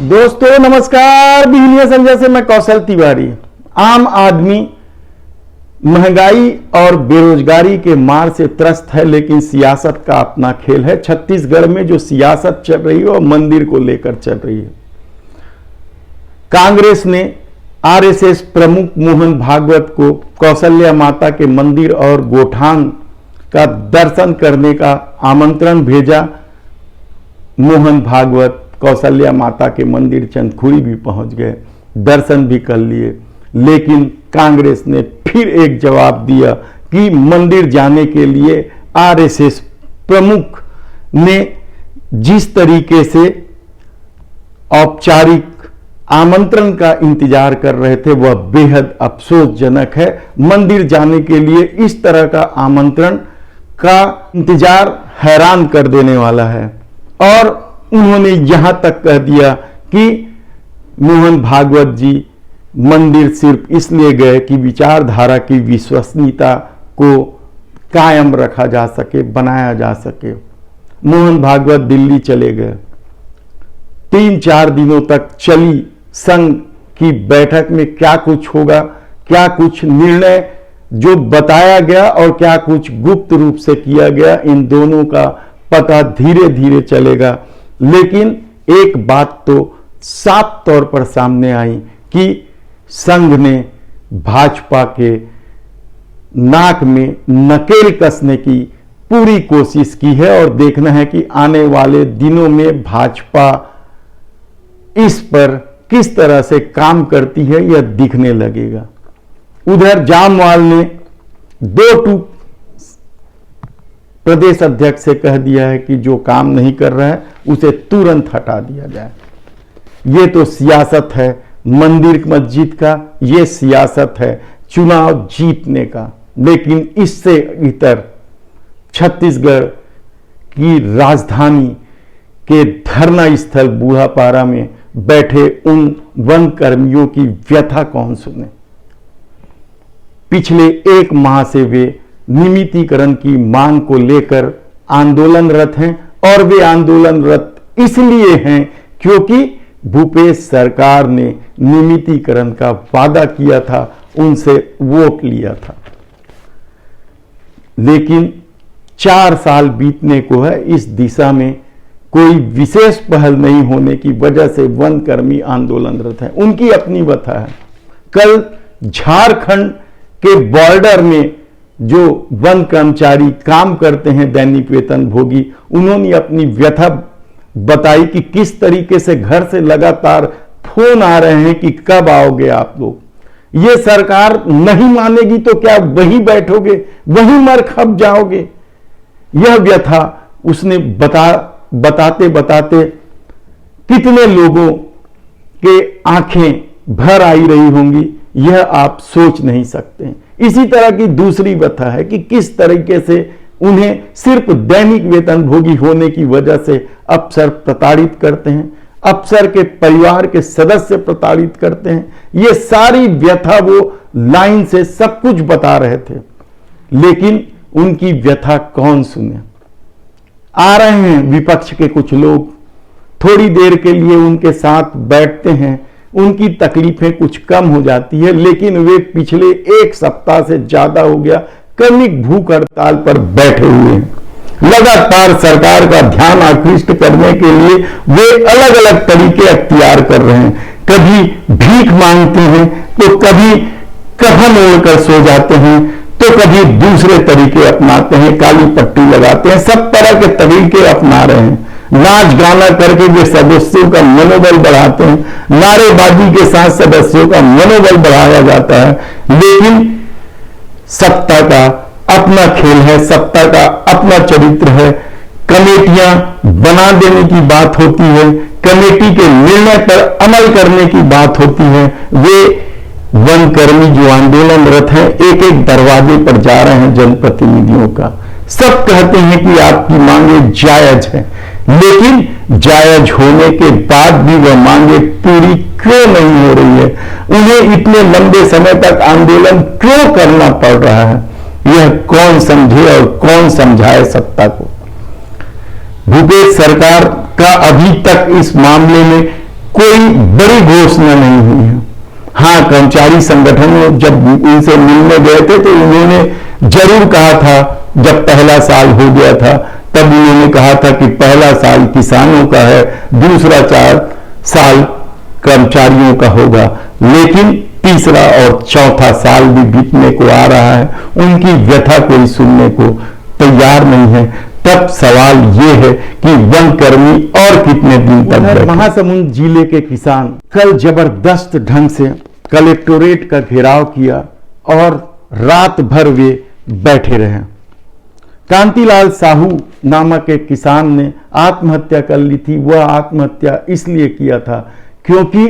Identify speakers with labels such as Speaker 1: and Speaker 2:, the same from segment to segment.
Speaker 1: दोस्तों नमस्कार। बिजलियां संजय से मैं कौशल तिवारी। आम आदमी महंगाई और बेरोजगारी के मार से त्रस्त है, लेकिन सियासत का अपना खेल है। छत्तीसगढ़ में जो सियासत चल रही है वो मंदिर को लेकर चल रही है। कांग्रेस ने आरएसएस प्रमुख मोहन भागवत को कौशल्या माता के मंदिर और गोठान का दर्शन करने का आमंत्रण भेजा। मोहन भागवत कौशल्या माता के मंदिर चंदखुरी भी पहुंच गए, दर्शन भी कर लिए, लेकिन कांग्रेस ने फिर एक जवाब दिया कि मंदिर जाने के लिए आरएसएस प्रमुख ने जिस तरीके से औपचारिक आमंत्रण का इंतजार कर रहे थे वह बेहद अफसोसजनक है। मंदिर जाने के लिए इस तरह का आमंत्रण का इंतजार हैरान कर देने वाला है। और उन्होंने यहां तक कह दिया कि मोहन भागवत जी मंदिर सिर्फ इसलिए गए कि विचारधारा की विश्वसनीयता को कायम रखा जा सके, बनाया जा सके। मोहन भागवत दिल्ली चले गए। 3-4 दिनों तक चली संघ की बैठक में क्या कुछ होगा, क्या कुछ निर्णय जो बताया गया और क्या कुछ गुप्त रूप से किया गया, इन दोनों का पता धीरे धीरे चलेगा। लेकिन एक बात तो साफ तौर पर सामने आई कि संघ ने भाजपा के नाक में नकेल कसने की पूरी कोशिश की है और देखना है कि आने वाले दिनों में भाजपा इस पर किस तरह से काम करती है, यह दिखने लगेगा। उधर जामवाल ने 2 प्रदेश अध्यक्ष से कह दिया है कि जो काम नहीं कर रहा है उसे तुरंत हटा दिया जाए। ये तो सियासत है मंदिर मस्जिद का, ये सियासत है चुनाव जीतने का। लेकिन इससे इतर छत्तीसगढ़ की राजधानी के धरना स्थल बूढ़ापारा में बैठे उन वन कर्मियों की व्यथा कौन सुने। पिछले 1 माह से वे नियमितीकरण की मांग को लेकर आंदोलनरत हैं और वे आंदोलनरत इसलिए हैं क्योंकि भूपेश सरकार ने नियमितीकरण का वादा किया था, उनसे वोट लिया था। लेकिन 4 साल बीतने को है, इस दिशा में कोई विशेष पहल नहीं होने की वजह से वन कर्मी आंदोलनरत हैं। उनकी अपनी व्यथा है। कल झारखंड के बॉर्डर में जो वन कर्मचारी काम करते हैं दैनिक वेतन भोगी, उन्होंने अपनी व्यथा बताई कि किस तरीके से घर से लगातार फोन आ रहे हैं कि कब आओगे आप लोग। ये सरकार नहीं मानेगी तो क्या वहीं बैठोगे, वहीं मर खप जाओगे। यह व्यथा उसने बताते बताते कितने लोगों के आंखें भर आई रही होंगी, यह आप सोच नहीं सकते। इसी तरह की दूसरी व्यथा है कि किस तरीके से उन्हें सिर्फ दैनिक वेतन भोगी होने की वजह से अफसर प्रताड़ित करते हैं, अफसर के परिवार के सदस्य प्रताड़ित करते हैं। ये सारी व्यथा वो लाइन से सब कुछ बता रहे थे, लेकिन उनकी व्यथा कौन सुने। आ रहे हैं विपक्ष के कुछ लोग, थोड़ी देर के लिए उनके साथ बैठते हैं, उनकी तकलीफें कुछ कम हो जाती है, लेकिन वे पिछले 1 सप्ताह से ज्यादा हो गया क्रमिक भूख हड़ताल पर बैठे हुए हैं। लगातार सरकार का ध्यान आकृष्ट करने के लिए वे अलग अलग तरीके अख्तियार कर रहे हैं। कभी भीख मांगते हैं तो कभी कफन ओढ़कर सो जाते हैं, तो कभी दूसरे तरीके अपनाते हैं, काली पट्टी लगाते हैं। सब तरह के तरीके अपना रहे हैं। नाच गाना करके वे सदस्यों का मनोबल बढ़ाते हैं, नारेबाजी के साथ सदस्यों का मनोबल बढ़ाया जाता है। लेकिन सत्ता का अपना खेल है, सत्ता का अपना चरित्र है। कमेटियां बना देने की बात होती है, कमेटी के निर्णय पर अमल करने की बात होती है। वे वन कर्मी जो आंदोलनरत हैं एक एक दरवाजे पर जा रहे हैं जनप्रतिनिधियों का। सब कहते हैं कि आपकी मांगे जायज है, लेकिन जायज होने के बाद भी वह मांगे पूरी क्यों नहीं हो रही है, उन्हें इतने लंबे समय तक आंदोलन क्यों करना पड़ रहा है, यह कौन समझे और कौन समझाए सत्ता को। भूपेश सरकार का अभी तक इस मामले में कोई बड़ी घोषणा नहीं हुई है। हाँ, कर्मचारी संगठनों जब उनसे मिलने गए थे तो उन्होंने जरूर कहा था, जब पहला साल हो गया था तब उन्होंने कहा था कि पहला साल किसानों का है, दूसरा साल कर्मचारियों का होगा, लेकिन तीसरा और चौथा साल भी बीतने को आ रहा है, उनकी व्यथा कोई सुनने को तैयार नहीं है। तब सवाल ये है कि वनकर्मी और कितने दिन तक। महासमुंद जिले के किसान कल जबरदस्त ढंग से कलेक्टोरेट का घेराव किया और रात भर वे बैठे रहे। कांतिलाल साहू नामक एक किसान ने आत्महत्या कर ली थी। वह आत्महत्या इसलिए किया था क्योंकि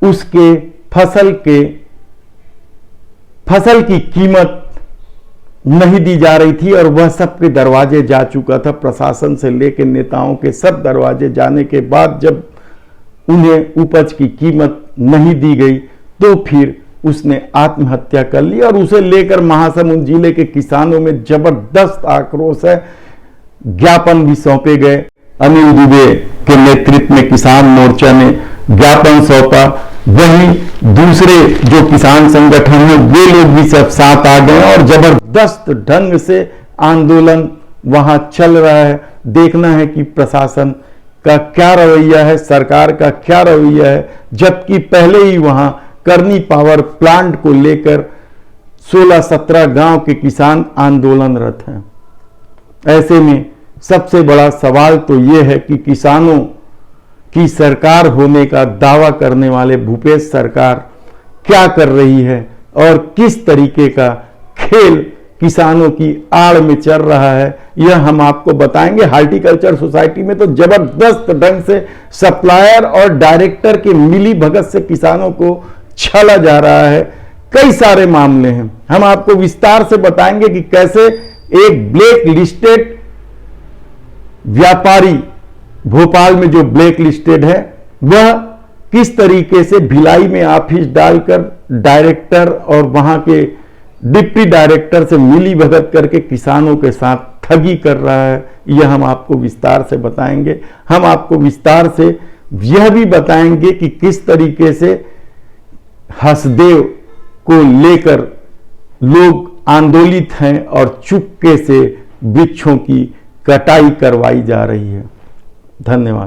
Speaker 1: उसके फसल की कीमत नहीं दी जा रही थी और वह सबके दरवाजे जा चुका था। प्रशासन से लेकर नेताओं के सब दरवाजे जाने के बाद जब उन्हें उपज की कीमत नहीं दी गई तो फिर उसने आत्महत्या कर ली और उसे लेकर महासमुंद जिले के किसानों में जबरदस्त आक्रोश है। ज्ञापन भी सौंपे गए। अनिल दुबे के नेतृत्व में किसान मोर्चा ने ज्ञापन सौंपा। वहीं दूसरे जो किसान संगठन हैं वे लोग भी सब साथ आ गए और जबरदस्त ढंग से आंदोलन वहां चल रहा है। देखना है कि प्रशासन का क्या रवैया है, सरकार का क्या रवैया है, जबकि पहले ही वहां करनी पावर प्लांट को लेकर 16-17 गांव के किसान आंदोलनरत हैं। ऐसे में सबसे बड़ा सवाल तो यह है कि किसानों की सरकार होने का दावा करने वाले भूपेश सरकार क्या कर रही है और किस तरीके का खेल किसानों की आड़ में चल रहा है, यह हम आपको बताएंगे। हार्टिकल्चर सोसाइटी में तो जबरदस्त ढंग से सप्लायर और डायरेक्टर के मिली भगत से किसानों को छला जा रहा है। कई सारे मामले हैं, हम आपको विस्तार से बताएंगे कि कैसे एक ब्लैक लिस्टेड व्यापारी भोपाल में जो ब्लैक लिस्टेड है वह किस तरीके से भिलाई में ऑफिस डालकर डायरेक्टर और वहां के डिप्टी डायरेक्टर से मिली भगत करके किसानों के साथ ठगी कर रहा है, यह हम आपको विस्तार से बताएंगे। हम आपको विस्तार से यह भी बताएंगे कि किस तरीके से हसदेव को लेकर लोग आंदोलित हैं और चुपके से वृक्षों की कटाई करवाई जा रही है। धन्यवाद।